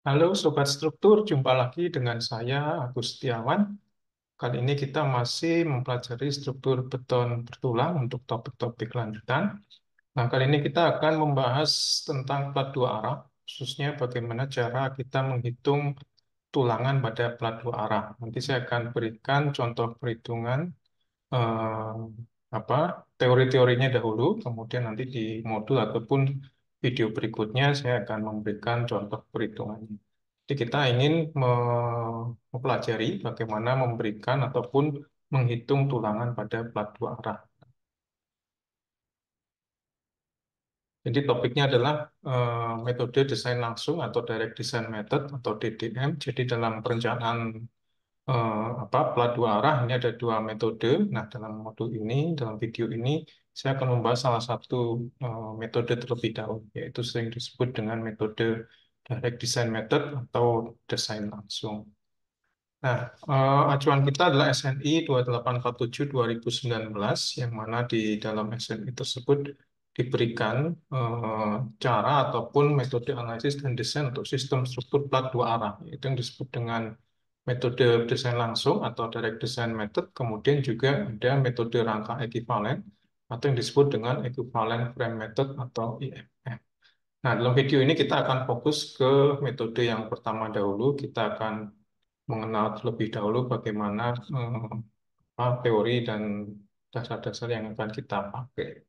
Halo Sobat Struktur, jumpa lagi dengan saya Agus Setiawan. Kali ini kita masih mempelajari struktur beton bertulang untuk topik-topik lanjutan. Nah, kali ini kita akan membahas tentang plat dua arah, khususnya bagaimana cara kita menghitung tulangan pada plat dua arah. Nanti saya akan berikan contoh perhitungan eh, apa teori-teorinya dahulu, kemudian nanti di modul ataupun video berikutnya saya akan memberikan contoh perhitungannya. Jadi kita ingin mempelajari bagaimana memberikan ataupun menghitung tulangan pada plat dua arah. Jadi topiknya adalah metode desain langsung atau direct design method atau DDM. Jadi dalam perencanaan plat dua arah ini ada dua metode. Nah, dalam modul ini, dalam video ini, saya akan membahas salah satu metode terlebih dahulu, yaitu sering disebut dengan metode direct design method atau desain langsung. Nah, acuan kita adalah SNI 2847-2019, yang mana di dalam SNI tersebut diberikan cara ataupun metode analisis dan desain untuk sistem struktur plat dua arah, yaitu yang disebut dengan metode desain langsung atau direct design method, kemudian juga ada metode rangka ekivalen atau yang disebut dengan equivalent frame method atau EFM. Nah, dalam video ini kita akan fokus ke metode yang pertama dahulu. Kita akan mengenal terlebih dahulu bagaimana teori dan dasar-dasar yang akan kita pakai.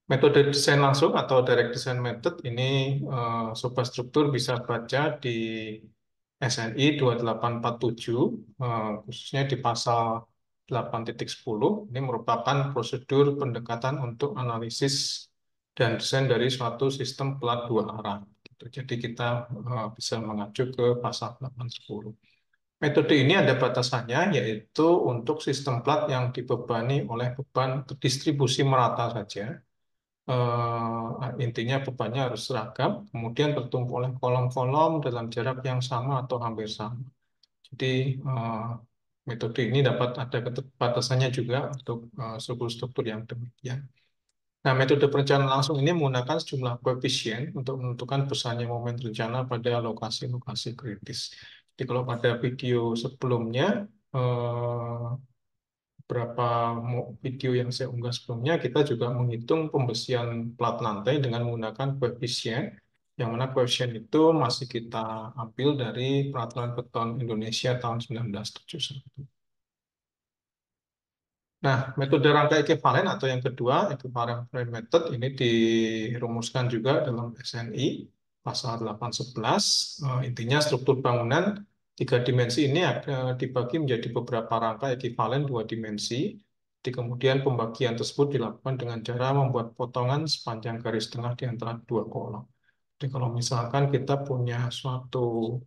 Metode desain langsung atau direct design method ini Sobat Struktur bisa baca di SNI 2847, khususnya di pasal 8.10. Ini merupakan prosedur pendekatan untuk analisis dan desain dari suatu sistem plat dua arah. Gitu. Jadi kita bisa mengacu ke pasal 8.10. Metode ini ada batasannya, yaitu untuk sistem plat yang dibebani oleh beban terdistribusi merata saja. Intinya bebannya harus seragam, kemudian tertumpu oleh kolom-kolom dalam jarak yang sama atau hampir sama. Jadi metode ini dapat ada batasannya juga untuk struktur-struktur yang demikian. Nah, metode perencanaan langsung ini menggunakan sejumlah koefisien untuk menentukan besarnya momen rencana pada lokasi-lokasi kritis. Jadi kalau pada video sebelumnya, beberapa video yang saya unggah sebelumnya, kita juga menghitung pembesian plat lantai dengan menggunakan koefisien, yang mana koefisien itu masih kita ambil dari Peraturan Beton Indonesia tahun 1971. Nah, metode rangka ekivalen atau yang kedua, equivalent frame method, ini dirumuskan juga dalam SNI pasal 811. Intinya struktur bangunan tiga dimensi ini dibagi menjadi beberapa rangka ekivalen dua dimensi. Kemudian pembagian tersebut dilakukan dengan cara membuat potongan sepanjang garis tengah di antara dua kolom. Jadi kalau misalkan kita punya suatu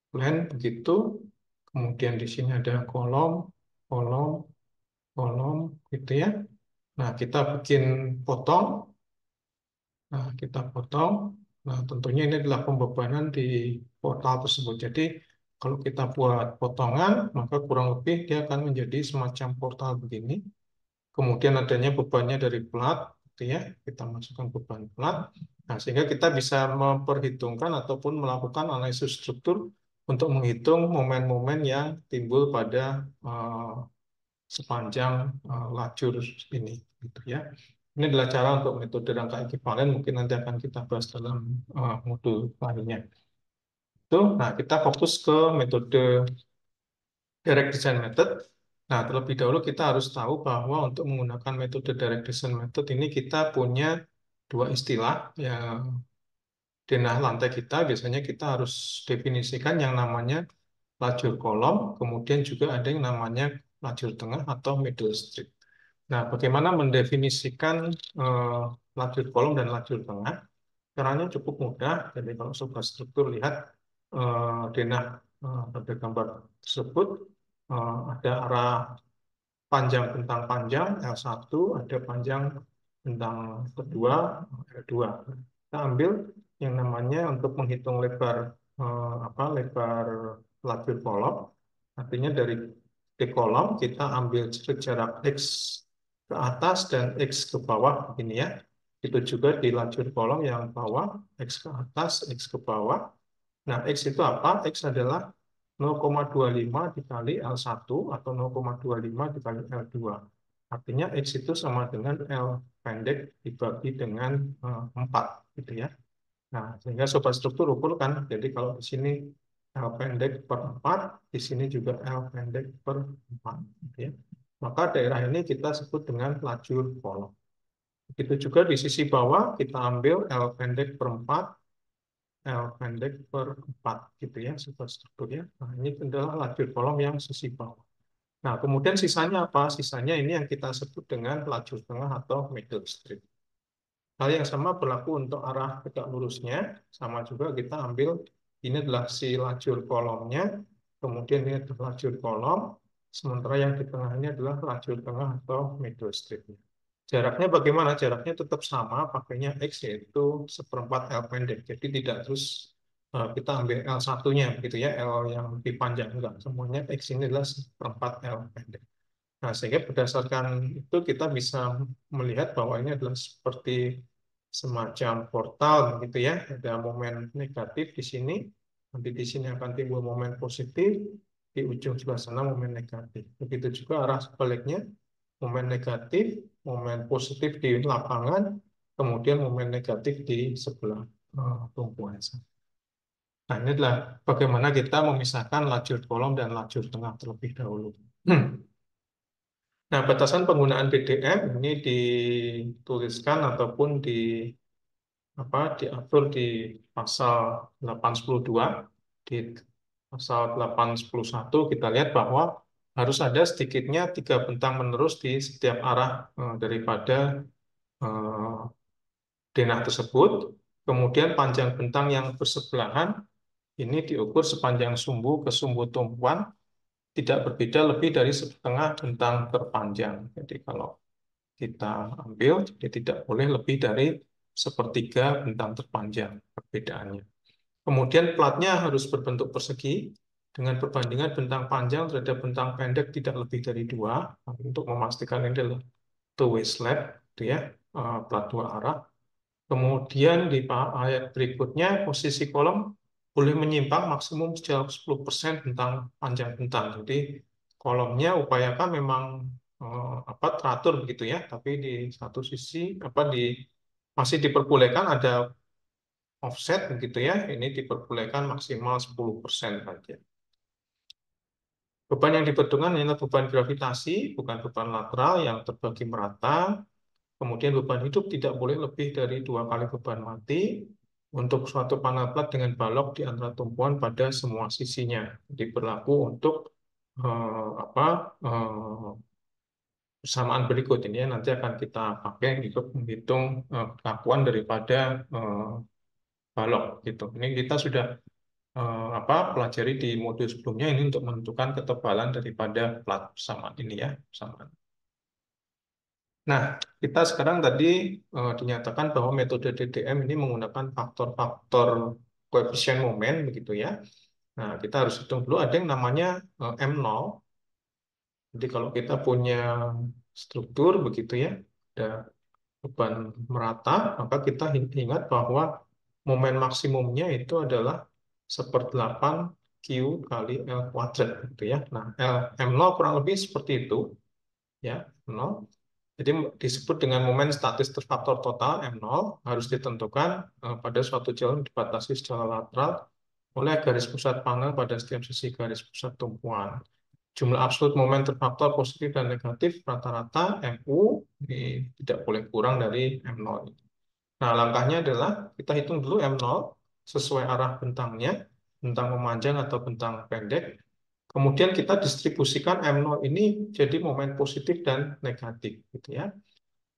plan begitu, kemudian di sini ada kolom, kolom, kolom, gitu ya. Nah, kita bikin potong. Nah, kita potong. Nah, tentunya ini adalah pembebanan di portal tersebut. Jadi, kalau kita buat potongan, maka kurang lebih dia akan menjadi semacam portal begini. Kemudian adanya bebannya dari plat, gitu ya. Kita masukkan beban plat. Nah, sehingga kita bisa memperhitungkan ataupun melakukan analisis struktur untuk menghitung momen-momen yang timbul pada sepanjang lajur ini, gitu ya. Ini adalah cara untuk metode rangka ekivalen, mungkin nanti akan kita bahas dalam modul lainnya. Itu, nah kita fokus ke metode direct design method. Nah, terlebih dahulu kita harus tahu bahwa untuk menggunakan metode direct design method ini kita punya dua istilah. Ya, denah lantai kita biasanya kita harus definisikan yang namanya lajur kolom, kemudian juga ada yang namanya lajur tengah atau middle strip. Nah, bagaimana mendefinisikan eh, lajur kolom dan lajur tengah? Caranya cukup mudah. Jadi kalau sobat struktur lihat denah pada gambar tersebut, ada arah panjang bentang panjang L1, ada panjang bentang kedua L2. Kita ambil yang namanya untuk menghitung lebar lebar lajur kolom. Artinya dari di kolom kita ambil jarak X ke atas dan X ke bawah begini ya. Itu juga di lajur kolom yang bawah, X ke atas, X ke bawah. Nah, X itu apa? X adalah 0,25 dikali L1 atau 0,25 dikali L2. Artinya X itu sama dengan L pendek dibagi dengan 4, gitu ya. Nah, sehingga superstruktur ukur kan, jadi kalau di sini L pendek per 4, di sini juga L pendek per 4, gitu ya. Maka daerah ini kita sebut dengan lajur kolom. Begitu juga di sisi bawah, kita ambil L pendek per 4, L pendek per 4, gitu ya, superstrukturnya. Nah, ini adalah lajur kolom yang sisi bawah. Nah, kemudian sisanya apa? Sisanya ini yang kita sebut dengan lajur tengah atau middle strip. Hal yang sama berlaku untuk arah tegak lurusnya, sama juga kita ambil, ini adalah si lajur kolomnya, kemudian ini adalah lajur kolom, sementara yang di tengah ini adalah lajur tengah atau middle stripnya. Jaraknya bagaimana? Jaraknya tetap sama, pakainya X yaitu seperempat L pendek. Jadi tidak terus kita ambil L1-nya, gitu ya, L yang lebih panjang. Enggak, semuanya X ini adalah seperempat L pendek. Nah, sehingga berdasarkan itu kita bisa melihat bahwa ini adalah seperti semacam portal, gitu ya. Ada momen negatif di sini, nanti di sini akan timbul momen positif, di ujung sebelah sana momen negatif. Begitu juga arah sebaliknya, momen negatif, momen positif di lapangan, kemudian momen negatif di sebelah tumpuan sana. Nah, ini adalah bagaimana kita memisahkan lajur kolom dan lajur tengah terlebih dahulu. Nah, batasan penggunaan BDM ini dituliskan ataupun diatur di pasal 812. Di pasal 811 kita lihat bahwa harus ada sedikitnya 3 bentang menerus di setiap arah daripada eh, denah tersebut. Kemudian panjang bentang yang bersebelahan ini diukur sepanjang sumbu ke sumbu tumpuan tidak berbeda lebih dari setengah bentang terpanjang. Jadi kalau kita ambil, jadi tidak boleh lebih dari sepertiga bentang terpanjang perbedaannya. Kemudian platnya harus berbentuk persegi dengan perbandingan bentang panjang terhadap bentang pendek tidak lebih dari 2 untuk memastikan ini adalah two-way slab, gitu ya, plat 2 arah. Kemudian di ayat berikutnya posisi kolom boleh menyimpang maksimum sejauh 10% tentang panjang bentang. Jadi kolomnya upayakan memang teratur begitu ya, tapi di satu sisi masih diperbolehkan ada offset begitu ya. Ini diperbolehkan maksimal 10% saja. Beban yang dibutuhkan adalah beban gravitasi, bukan beban lateral yang terbagi merata. Kemudian beban hidup tidak boleh lebih dari 2 kali beban mati untuk suatu panel plat dengan balok di antara tumpuan pada semua sisinya. Jadi berlaku untuk eh, apa persamaan berikut ini ya, nanti akan kita pakai untuk menghitung kelakuan daripada eh, balok gitu. Ini kita sudah pelajari di modul sebelumnya ini untuk menentukan ketebalan daripada plat persamaan ini ya, persamaan. Nah, kita sekarang tadi dinyatakan bahwa metode DDM ini menggunakan faktor-faktor koefisien momen, begitu ya. Nah, kita harus hitung dulu ada yang namanya M0. Jadi kalau kita punya struktur, begitu ya, ada beban merata, maka kita ingat bahwa momen maksimumnya itu adalah 1/8 Q kali L kuadrat, gitu ya. Nah, M0 kurang lebih seperti itu, ya, 0. Jadi disebut dengan momen statis terfaktor total M0 harus ditentukan pada suatu jalan dibatasi secara lateral oleh garis pusat panel pada setiap sisi garis pusat tumpuan. Jumlah absolut momen terfaktor positif dan negatif rata-rata MU ini tidak boleh kurang dari M0. Nah, langkahnya adalah kita hitung dulu M0 sesuai arah bentangnya, bentang memanjang atau bentang pendek. Kemudian kita distribusikan M0 ini jadi momen positif dan negatif, gitu ya.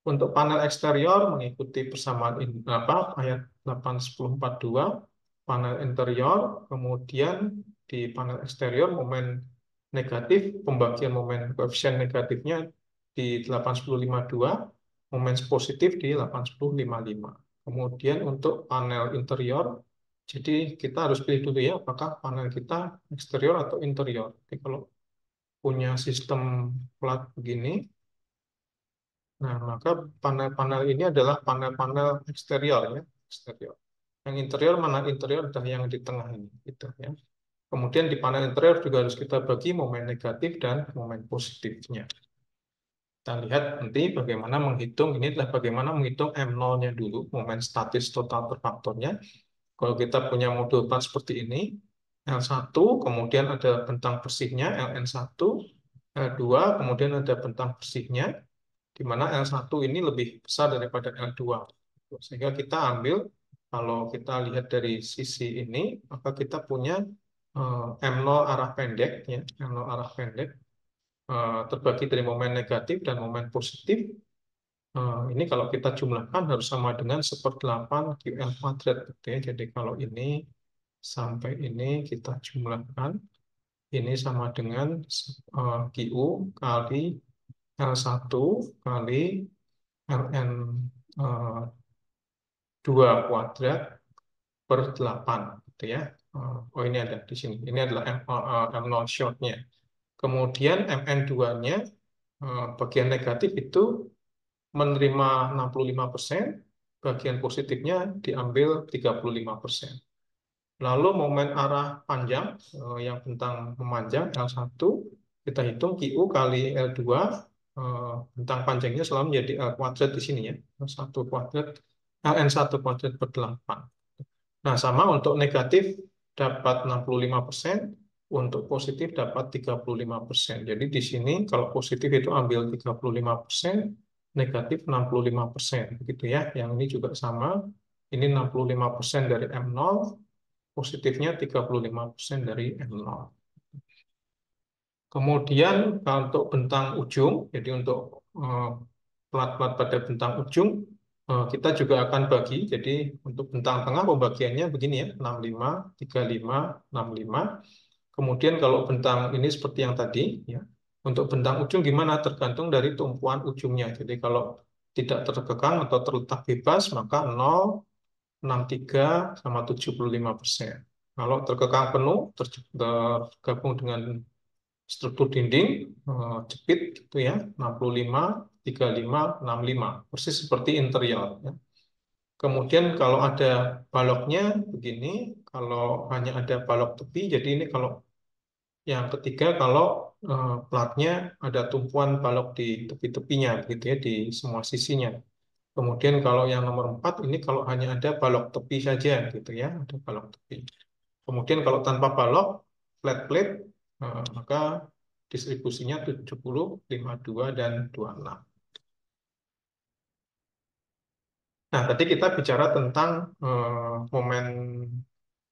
Untuk panel eksterior mengikuti persamaan ayat 8.10.42, panel interior, kemudian di panel eksterior momen negatif, pembagian momen koefisien negatifnya di 8.10.52, momen positif di 8.10.55. Kemudian untuk panel interior, jadi kita harus pilih dulu ya, apakah panel kita eksterior atau interior. Jadi kalau punya sistem plat begini, nah, maka panel-panel ini adalah panel-panel eksterior ya, eksterior. Yang interior mana? Interior adalah yang di tengah ini, gitu ya. Kemudian di panel interior juga harus kita bagi momen negatif dan momen positifnya. Kita lihat nanti bagaimana menghitung, ini adalah bagaimana menghitung M0-nya dulu, momen statis total per faktornya. Kalau kita punya modul plat seperti ini, L1, kemudian ada bentang bersihnya, Ln1, L2, kemudian ada bentang bersihnya, di mana L1 ini lebih besar daripada L2. Sehingga kita ambil, kalau kita lihat dari sisi ini, maka kita punya M0 arah pendek, ya, M0 arah pendek, terbagi dari momen negatif dan momen positif. Ini kalau kita jumlahkan harus sama dengan 1/8 QL kuadrat. Gitu ya. Jadi kalau ini sampai ini kita jumlahkan, ini sama dengan QU kali L1 kali Ln 2 kuadrat per 8. Gitu ya. Oh ini ada di sini. Ini adalah M0 short-nya. Kemudian Mn2-nya, bagian negatif itu menerima 65%, bagian positifnya diambil 35%. Lalu momen arah panjang, yang bentang memanjang L1, kita hitung QU kali L2, bentang panjangnya selalu menjadi L kuadrat di sini ya, L1 kuadrat, Ln1 kuadrat per 8. Nah, sama untuk negatif dapat 65%, untuk positif dapat 35%. Jadi di sini kalau positif itu ambil 35%, negatif 65%. Begitu ya. Yang ini juga sama. Ini 65% dari M0, positifnya 35% dari M0. Kemudian untuk bentang ujung, jadi untuk plat-plat pada bentang ujung, kita juga akan bagi. Jadi untuk bentang tengah pembagiannya begini ya, 65, 35, 65. Kemudian kalau bentang ini seperti yang tadi, ya. Untuk bentang ujung gimana? Tergantung dari tumpuan ujungnya. Jadi kalau tidak terkekang atau terletak bebas, maka 0, 63, sama 75%. Kalau terkekang penuh, tergabung dengan struktur dinding, jepit gitu ya, 65, 35, 65. Persis seperti interior. Ya. Kemudian kalau ada baloknya begini, kalau hanya ada balok tepi, jadi ini kalau yang ketiga kalau platnya ada tumpuan balok di tepi-tepinya gitu ya, di semua sisinya. Kemudian kalau yang nomor 4 ini kalau hanya ada balok tepi saja gitu ya, ada balok tepi. Kemudian kalau tanpa balok, flat plate, maka distribusinya 70, 52, dan 26. Nah, tadi kita bicara tentang momen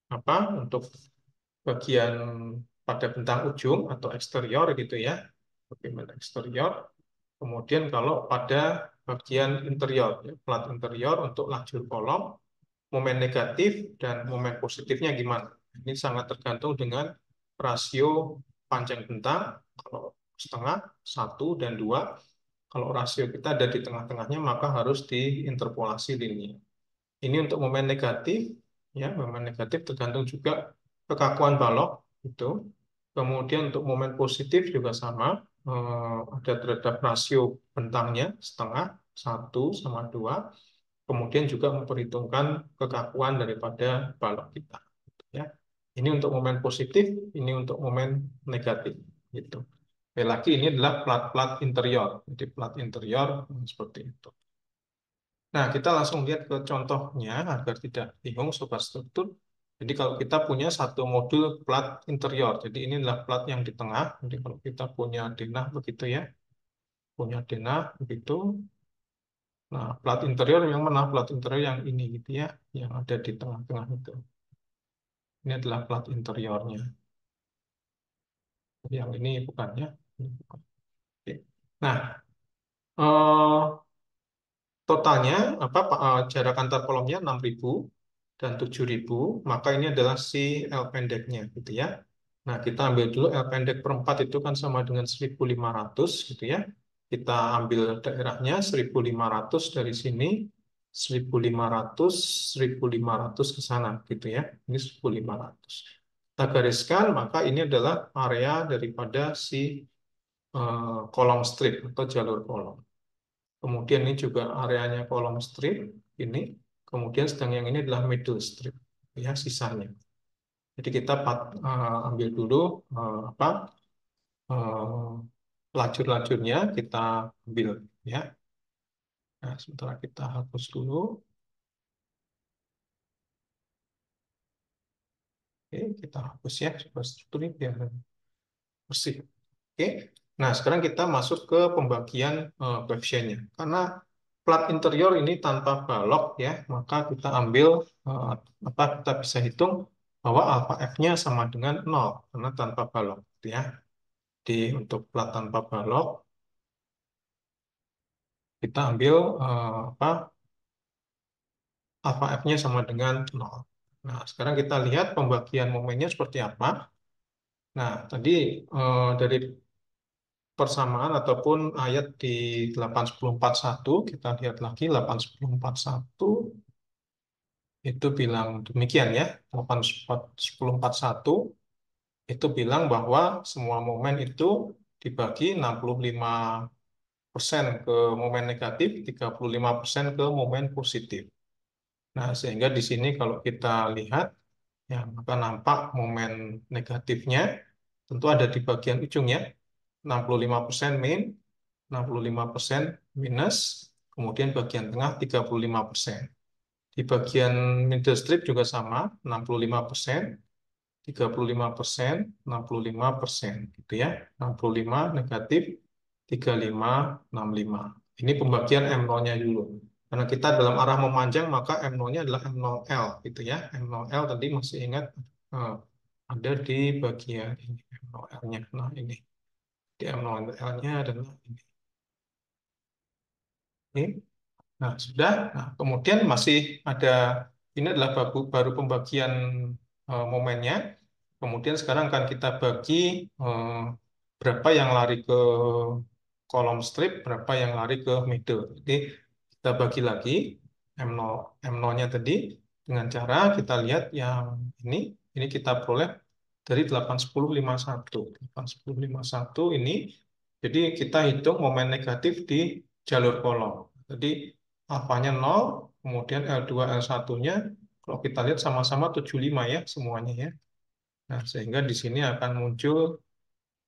apa untuk bagian pada bentang ujung atau eksterior gitu ya, bagian eksterior. Kemudian kalau pada bagian interior, ya, plat interior untuk lajur kolom, momen negatif dan momen positifnya gimana? Ini sangat tergantung dengan rasio panjang bentang, kalau setengah, 1 dan 2. Kalau rasio kita ada di tengah-tengahnya, maka harus diinterpolasi linear. Ini untuk momen negatif, ya, momen negatif tergantung juga kekakuan balok itu. Kemudian untuk momen positif juga sama, ada terhadap rasio bentangnya setengah, 1/2. Kemudian juga memperhitungkan kekakuan daripada balok kita. Ya. Ini untuk momen positif, ini untuk momen negatif. Gitu. Sekali lagi ini adalah plat-plat interior. Jadi plat interior seperti itu. Nah, kita langsung lihat ke contohnya agar tidak bingung sobat struktur. Jadi kalau kita punya satu modul plat interior, jadi ini adalah plat yang di tengah. Jadi kalau kita punya denah begitu ya, punya denah begitu. Nah, plat interior yang mana? Plat interior yang ini gitu ya, yang ada di tengah-tengah itu. Ini adalah plat interiornya. Yang ini bukan ya. Ini bukan. Oke. Nah, eh, totalnya apa jarak antar kolomnya 6.000 dan 7.000, maka ini adalah si L pendeknya gitu ya. Nah, kita ambil dulu L pendek per 4 itu kan sama dengan 1.500 gitu ya. Kita ambil daerahnya 1.500 dari sini, 1.500, 1.500 ke sana gitu ya. Ini 1.500. Kita gariskan, maka ini adalah area daripada si kolom strip atau jalur kolom. Kemudian ini juga areanya kolom strip ini. kemudian sedang yang ini adalah middle strip, ya sisanya. Jadi kita ambil dulu apa lajur-lajurnya kita ambil, ya. Nah, sementara kita hapus dulu. Oke, kita hapus ya supaya strukturnya biar bersih. Oke. Nah, sekarang kita masuk ke pembagian koefisiennya. Karena plat interior ini tanpa balok ya, maka kita ambil kita bisa hitung bahwa alfa F-nya sama dengan 0 karena tanpa balok gitu ya. Di untuk plat tanpa balok kita ambil alfa F-nya sama dengan 0. Nah, sekarang kita lihat pembagian momennya seperti apa. Nah, tadi dari persamaan ataupun ayat di 8041 kita lihat lagi 8041 itu bilang demikian ya. 8041 itu bilang bahwa semua momen itu dibagi 65% ke momen negatif, 35% ke momen positif. Nah, sehingga di sini kalau kita lihat ya, maka nampak momen negatifnya tentu ada di bagian ujungnya, 65% min, 65% minus, kemudian bagian tengah 35%. Di bagian middle strip juga sama, 65%, 35%, 65%, gitu ya. 65 negatif, 35, 65. Ini pembagian M0-nya dulu. Karena kita dalam arah memanjang, maka M0-nya adalah M0L, gitu ya. M0L tadi masih ingat ada di bagian ini, M0L-nya. Nah, ini. Di M0L-nya adalah ini. Oke. Nah, sudah. Nah, kemudian masih ada, ini adalah baru pembagian momennya. Kemudian sekarang akan kita bagi berapa yang lari ke kolom strip, berapa yang lari ke middle. Jadi kita bagi lagi M0, M0-nya tadi dengan cara kita lihat yang ini kita peroleh dari 81051. 81051 ini, jadi kita hitung momen negatif di jalur kolom. Jadi alfanya 0, kemudian L2, L1-nya, kalau kita lihat sama-sama 75 ya semuanya ya. Nah, sehingga di sini akan muncul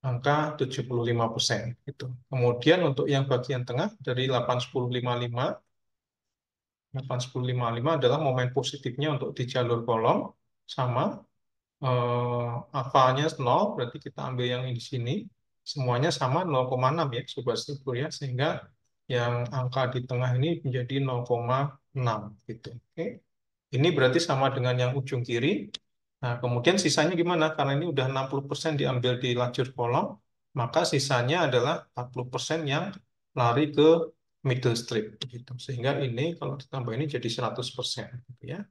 angka 75%. Gitu. Kemudian untuk yang bagian tengah dari 81055, 81055 adalah momen positifnya untuk di jalur kolom, sama alfanya 0, berarti kita ambil yang di sini, semuanya sama 0,6 ya, Sobat Struktur ya, sehingga yang angka di tengah ini menjadi 0,6 gitu. Oke. Ini berarti sama dengan yang ujung kiri. Nah, kemudian sisanya gimana? Karena ini udah 60% diambil di lajur kolom, maka sisanya adalah 40% yang lari ke middle strip gitu. Sehingga ini kalau ditambah ini jadi 100% gitu ya.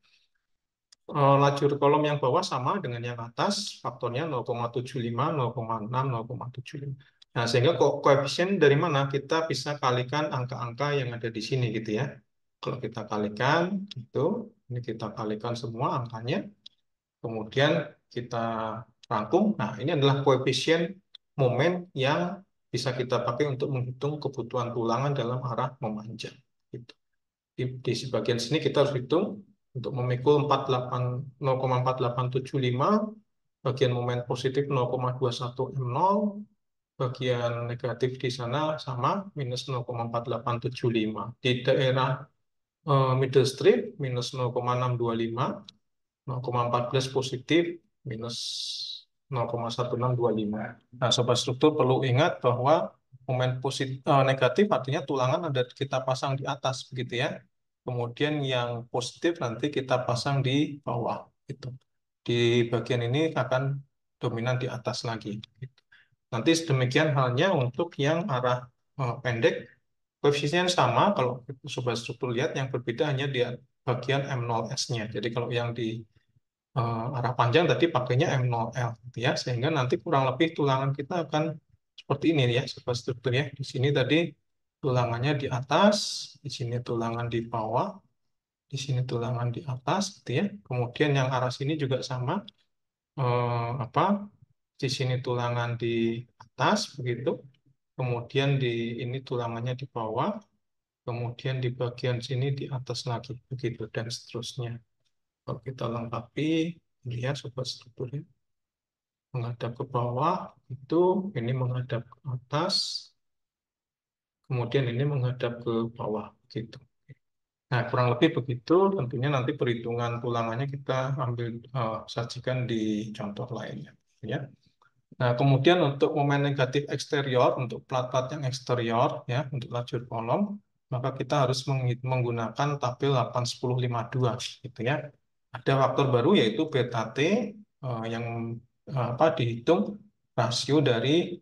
Lajur kolom yang bawah sama dengan yang atas, faktornya 0,75, 0,6, 0,75. Nah, sehingga koefisien dari mana? Kita bisa kalikan angka-angka yang ada di sini gitu ya. Kalau kita kalikan, ini kita kalikan semua angkanya, kemudian kita rangkum. Nah, ini adalah koefisien momen yang bisa kita pakai untuk menghitung kebutuhan tulangan dalam arah memanjang. Gitu. Di sebagian sini kita harus hitung untuk memikul 0,4875, bagian momen positif 0,21 M0, bagian negatif di sana sama minus 0,4875. Di daerah middle strip minus 0,625, 0,14 positif minus 0,1625. Nah, Sobat Struktur perlu ingat bahwa momen positif, negatif artinya tulangan ada kita pasang di atas begitu ya. Kemudian yang positif nanti kita pasang di bawah gitu. Di bagian ini akan dominan di atas lagi. Gitu. Nanti sedemikian halnya untuk yang arah pendek, koefisien sama. Kalau Sobat Struktur lihat yang berbeda hanya di bagian M0S-nya. Jadi kalau yang di arah panjang tadi pakainya M0L gitu ya, sehingga nanti kurang lebih tulangan kita akan seperti ini ya, Sobat Struktur ya. Di sini tadi tulangannya di atas, di sini tulangan di bawah, di sini tulangan di atas gitu ya. Kemudian yang arah sini juga sama, apa? Di sini tulangan di atas begitu. Kemudian di ini tulangannya di bawah. kemudian di bagian sini di atas lagi, begitu, dan seterusnya. Kalau kita lengkapi, lihat sobat strukturnya, menghadap ke bawah, itu ini menghadap ke atas, kemudian ini menghadap ke bawah, gitu. Nah, kurang lebih begitu, tentunya nanti perhitungan tulangannya kita ambil sajikan di contoh lainnya. Ya. Nah, kemudian untuk momen negatif eksterior, untuk plat-plat yang eksterior, ya, untuk lajur kolom, maka kita harus menggunakan tabel 8-10-52, gitu ya. Ada faktor baru yaitu beta T yang dihitung rasio dari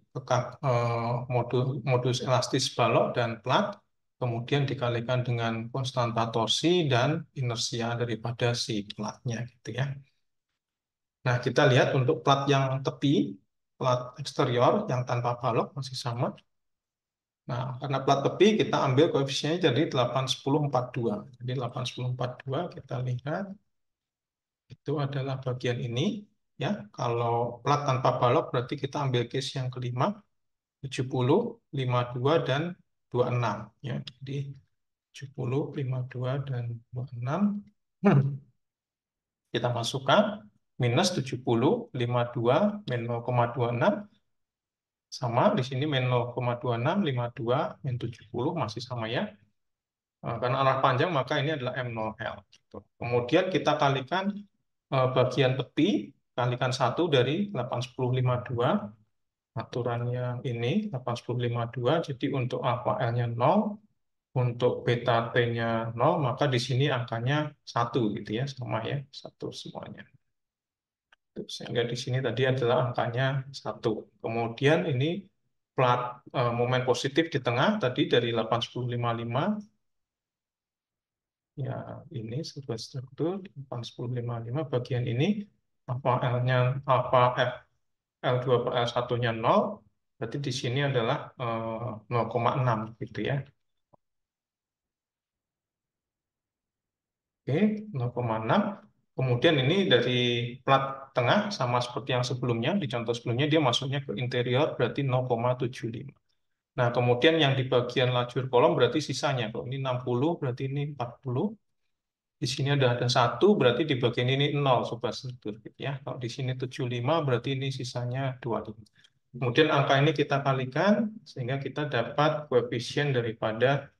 modus elastis balok dan plat, kemudian dikalikan dengan konstanta torsi dan inersia daripada si platnya, gitu ya. Nah, kita lihat untuk plat yang tepi, plat eksterior yang tanpa balok masih sama. Nah, karena plat tepi kita ambil koefisiennya jadi 8-10-42. Jadi 8-10-42 kita lihat itu adalah bagian ini, ya. Kalau plat tanpa balok berarti kita ambil case yang kelima, 70, 52 dan 26, ya. Jadi 70, 52 dan 26. Kita masukkan minus 70, 52, min 0,26, sama di sini min 0,26, 52, min 70 masih sama ya. Karena arah panjang maka ini adalah M0L. Gitu. Kemudian kita kalikan bagian tepi, kalikan 1 dari 8-10-52, aturan yang ini 8-10-52, jadi untuk alfa L-nya 0, untuk beta T-nya 0, maka di sini angkanya 1 gitu ya, sama ya, 1 semuanya. Sehingga di sini tadi adalah angkanya 1. Kemudian ini plat momen positif di tengah tadi dari 8-10-55, ya ini sebuah struktur 8-10-55 bagian ini alfa L-nya alfa F L2 per L1-nya 0, berarti di sini adalah 0,6 gitu ya. Oke, 0,6. Kemudian ini dari plat tengah sama seperti yang sebelumnya, di contoh sebelumnya dia masuknya ke interior berarti 0,75. Nah, kemudian yang di bagian lajur kolom berarti sisanya. Kalau ini 60 berarti ini 40. Di sini ada 1 berarti di bagian ini 0 sobat struktur gitu ya. Kalau di sini 75 berarti ini sisanya 25. Kemudian angka ini kita kalikan sehingga kita dapat koefisien daripada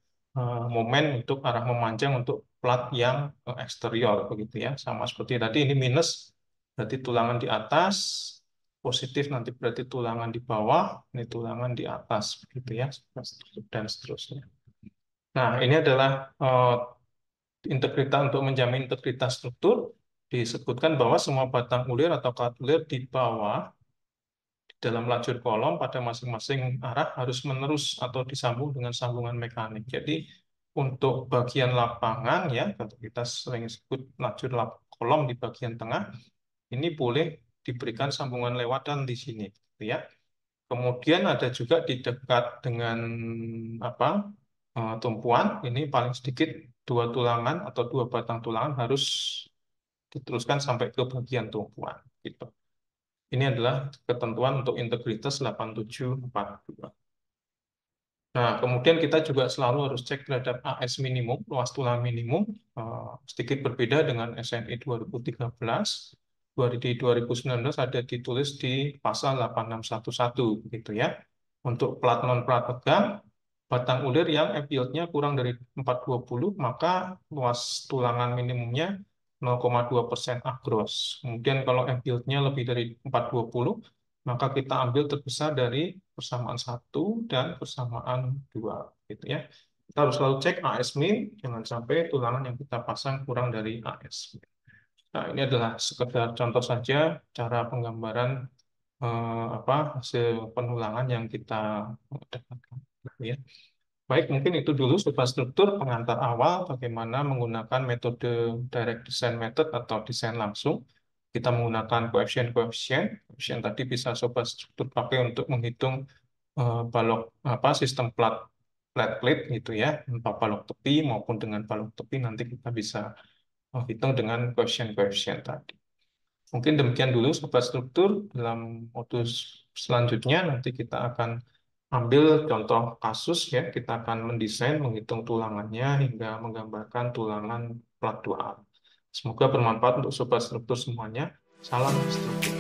momen untuk arah memanjang untuk plat yang eksterior begitu ya. Sama seperti tadi ini minus berarti tulangan di atas, positif nanti berarti tulangan di bawah, ini tulangan di atas begitu ya, dan seterusnya. Nah, ini adalah integritas untuk menjamin integritas struktur. Disebutkan bahwa semua batang ulir atau kat ulir di bawah dalam lajur kolom pada masing-masing arah harus menerus atau disambung dengan sambungan mekanik. Jadi untuk bagian lapangan ya, kalau kita sering sebut lajur kolom di bagian tengah, ini boleh diberikan sambungan lewatan di sini, gitu ya. Kemudian ada juga di dekat dengan apa tumpuan, ini paling sedikit 2 tulangan atau 2 batang tulangan harus diteruskan sampai ke bagian tumpuan, gitu. Ini adalah ketentuan untuk integritas 8742. Nah, kemudian kita juga selalu harus cek terhadap AS minimum, luas tulang minimum, sedikit berbeda dengan SNI 2013. Di 2019 ada ditulis di pasal 8611, gitu ya. Untuk plat non-plat tegang, batang ulir yang F-yield-nya kurang dari 420, maka luas tulangan minimumnya 0,2% gross. Kemudian kalau F-yield-nya lebih dari 420, maka kita ambil terbesar dari persamaan 1 dan persamaan 2. Gitu ya. Kita harus selalu cek AS min, jangan sampai tulangan yang kita pasang kurang dari AS min. Nah, ini adalah sekedar contoh saja cara penggambaran hasil penulangan yang kita dapatkan. Gitu ya. Baik, mungkin itu dulu struktur pengantar awal bagaimana menggunakan metode direct design method atau desain langsung. Kita menggunakan koefisien-koefisien. Koefisien tadi bisa sobat struktur pakai untuk menghitung balok sistem flat plate gitu ya, tanpa balok tepi maupun dengan balok tepi nanti kita bisa hitung dengan koefisien-koefisien tadi. Mungkin demikian dulu sobat struktur. Dalam modus selanjutnya nanti kita akan ambil contoh kasus ya, kita akan mendesain, menghitung tulangannya hingga menggambarkan tulangan plat 2A. Semoga bermanfaat untuk sobat struktur semuanya. Salam struktur.